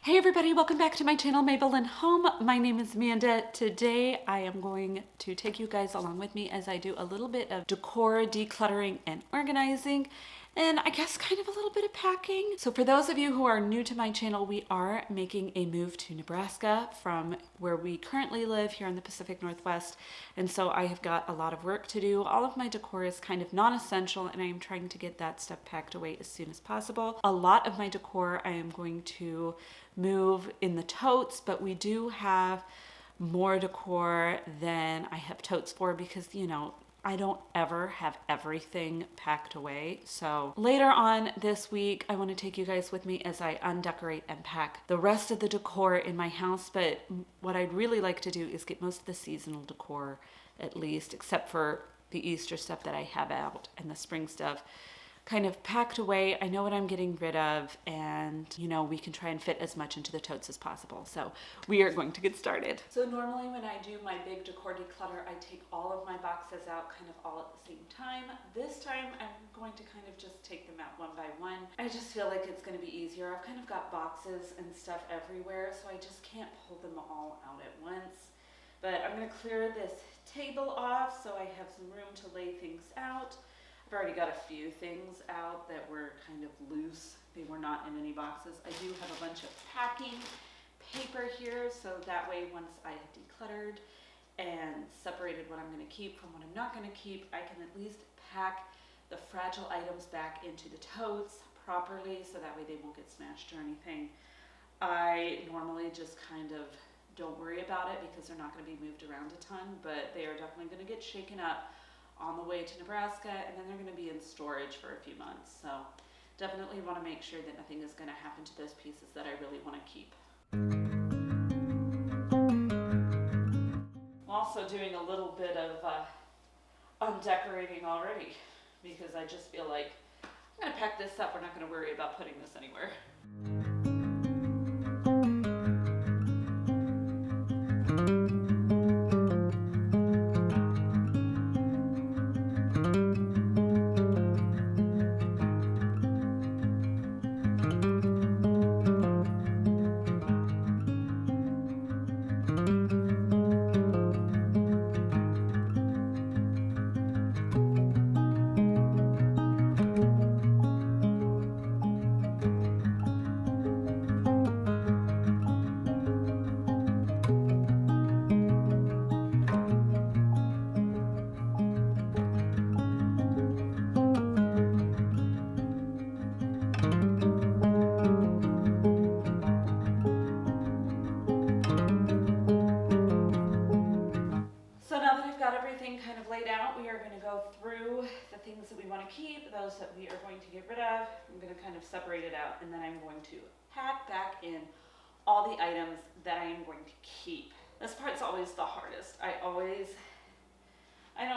Hey everybody, welcome back to my channel, Maybelline Home. My name is Amanda. Today I am going to take you guys along with me as I do a little bit of decor, decluttering, and organizing, and I guess kind of a little bit of packing. So for those of you who are new to my channel, we are making a move to Nebraska from where we currently live here in the Pacific Northwest, and so I have got a lot of work to do. All of my decor is kind of non-essential, and I am trying to get that stuff packed away as soon as possible. A lot of my decor I am going to move in the totes, but we do have more decor than I have totes for because, you know, I don't ever have everything packed away. So later on this week, I want to take you guys with me as I undecorate and pack the rest of the decor in my house. But what I'd really like to do is get most of the seasonal decor, at least, except for the Easter stuff that I have out and the spring stuff, kind of packed away. I know what I'm getting rid of, and you know, we can try and fit as much into the totes as possible. So we are going to get started. So normally when I do my big decor declutter, I take all of my boxes out kind of all at the same time. This time I'm going to kind of just take them out one by one. I just feel like it's going to be easier. I've kind of got boxes and stuff everywhere, so I just can't pull them all out at once. But I'm going to clear this table off so I have some room to lay things out. I've already got a few things out that were kind of loose. They were not in any boxes. I do have a bunch of packing paper here, so that way once I have decluttered and separated what I'm going to keep from what I'm not going to keep, I can at least pack the fragile items back into the totes properly so that way they won't get smashed or anything. I normally just kind of don't worry about it because they're not going to be moved around a ton, but they are definitely going to get shaken up on the way to Nebraska, and then they're going to be in storage for a few months. So definitely want to make sure that nothing is going to happen to those pieces that I really want to keep. I'm also doing a little bit of undecorating already because I just feel like I'm going to pack this up. We're not going to worry about putting this anywhere. Kind of laid out, we are going to go through the things that we want to keep, those that we are going to get rid of. I'm going to kind of separate it out, and then I'm going to pack back in all the items that I am going to keep. This part's always the hardest. I don't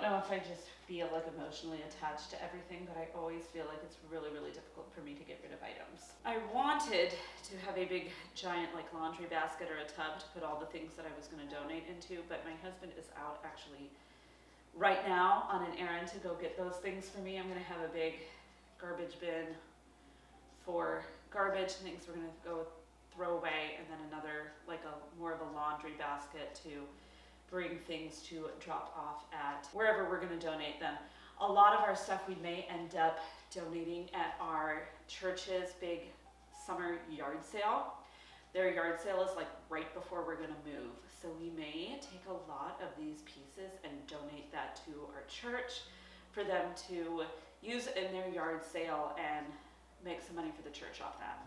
know if I just feel like emotionally attached to everything, but I always feel like it's really, really difficult for me to get rid of items. I wanted to have a big, giant, like laundry basket or a tub to put all the things that I was going to donate into, but my husband is out actually right now on an errand to go get those things for me. I'm going to have a big garbage bin for garbage, things we're going to go throw away, and then another, like more of a laundry basket to bring things to drop off at wherever we're going to donate them. A lot of our stuff we may end up donating at our church's big summer yard sale. Their yard sale is like right before we're going to move. So we may take a lot of these pieces and donate that to our church for them to use in their yard sale and make some money for the church off that.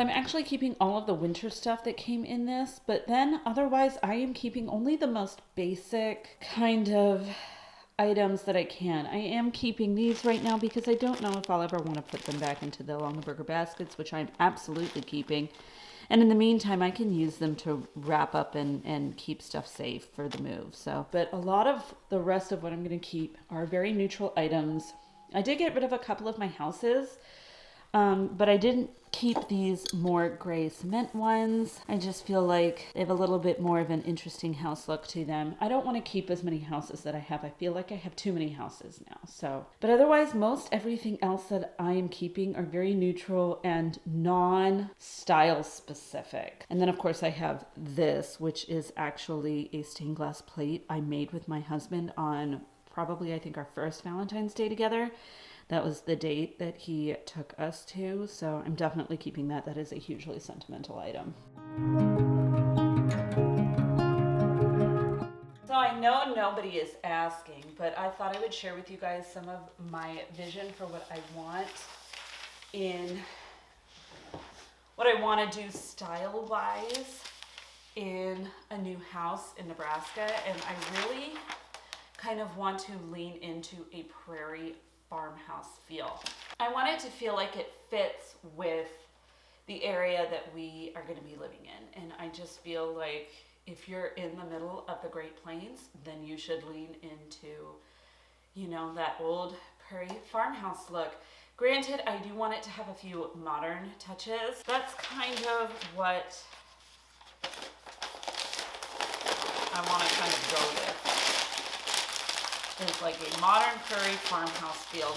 So I'm actually keeping all of the winter stuff that came in this, but then otherwise I am keeping only the most basic kind of items that I can. I am keeping these right now because I don't know if I'll ever want to put them back into the Longaberger baskets, which I'm absolutely keeping. And in the meantime, I can use them to wrap up and keep stuff safe for the move. So, but a lot of the rest of what I'm going to keep are very neutral items. I did get rid of a couple of my houses, but I didn't keep these more gray cement ones. I just feel like they have a little bit more of an interesting house look to them. I don't want to keep as many houses that I have. I feel like I have too many houses now. So, but otherwise, most everything else that I am keeping are very neutral and non-style specific. And then of course I have this, which is actually a stained glass plate I made with my husband on probably, I think, our first Valentine's Day together. That was the date that he took us to, so I'm definitely keeping that. That is a hugely sentimental item. So I know nobody is asking, but I thought I would share with you guys some of my vision for what I want to do style-wise in a new house in Nebraska, and I really kind of want to lean into a prairie farmhouse feel. I want it to feel like it fits with the area that we are going to be living in. And I just feel like if you're in the middle of the Great Plains, then you should lean into, you know, that old prairie farmhouse look. Granted, I do want it to have a few modern touches. That's kind of what I want to kind of go with. It's like a modern prairie farmhouse feel.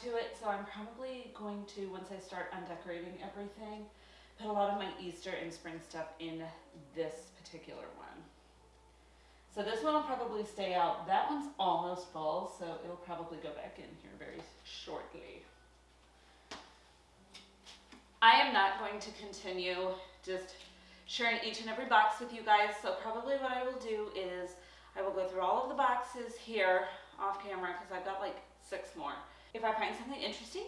To it, so I'm probably going to, once I start undecorating everything, put a lot of my Easter and spring stuff in this particular one. So this one will probably stay out. That one's almost full, so it'll probably go back in here very shortly. I am not going to continue just sharing each and every box with you guys. So probably what I will do is I will go through all of the boxes here off camera because I've got like 6 more. If I find something interesting,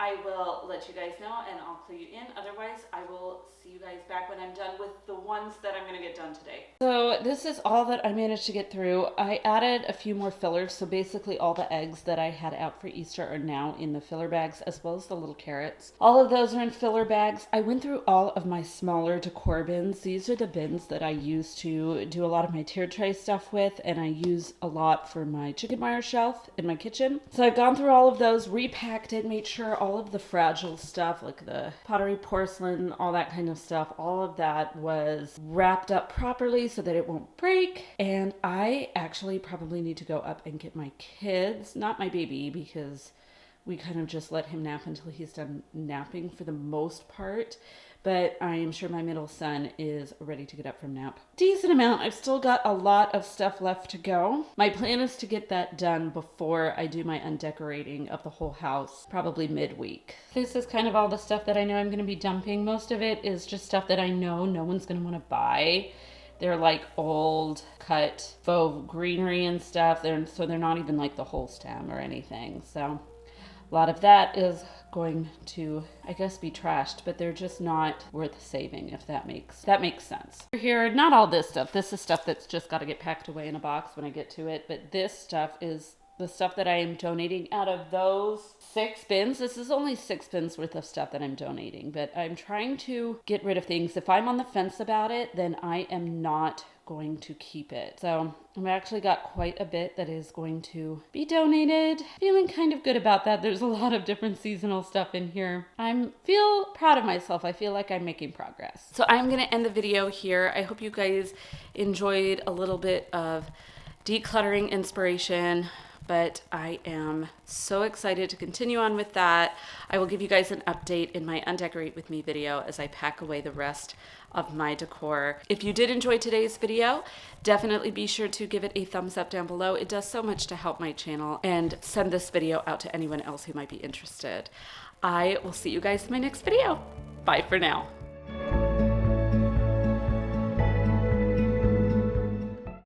I will let you guys know and I'll clue you in. Otherwise, I will see you guys back when I'm done with the ones that I'm going to get done today. So this is all that I managed to get through. I added a few more fillers. So basically all the eggs that I had out for Easter are now in the filler bags, as well as the little carrots. All of those are in filler bags. I went through all of my smaller decor bins. These are the bins that I use to do a lot of my tier tray stuff with, and I use a lot for my chicken wire shelf in my kitchen. So I've gone through all of those, repacked it, made sure all of the fragile stuff like the pottery, porcelain, all that kind of stuff, all of that was wrapped up properly so that it won't break. And I actually probably need to go up and get my kids, not my baby, because we kind of just let him nap until he's done napping for the most part. But I am sure my middle son is ready to get up from nap. Decent amount. I've still got a lot of stuff left to go. My plan is to get that done before I do my undecorating of the whole house, probably midweek. This is kind of all the stuff that I know I'm going to be dumping. Most of it is just stuff that I know no one's going to want to buy. They're like old cut faux greenery and stuff. So they're not even like the whole stem or anything. So a lot of that is going to, I guess, be trashed, but they're just not worth saving, if that makes sense. Here, not all this stuff. This is stuff that's just got to get packed away in a box when I get to it, but this stuff is the stuff that I am donating out of those 6 bins. This is only 6 bins worth of stuff that I'm donating, but I'm trying to get rid of things. If I'm on the fence about it, then I am not going to keep it. So I've actually got quite a bit that is going to be donated. Feeling kind of good about that. There's a lot of different seasonal stuff in here. I feel proud of myself. I feel like I'm making progress. So I'm going to end the video here. I hope you guys enjoyed a little bit of decluttering inspiration, but I am so excited to continue on with that. I will give you guys an update in my Undecorate With Me video as I pack away the rest of my decor. If you did enjoy today's video, definitely be sure to give it a thumbs up down below. It does so much to help my channel, and send this video out to anyone else who might be interested. I will see you guys in my next video. Bye for now.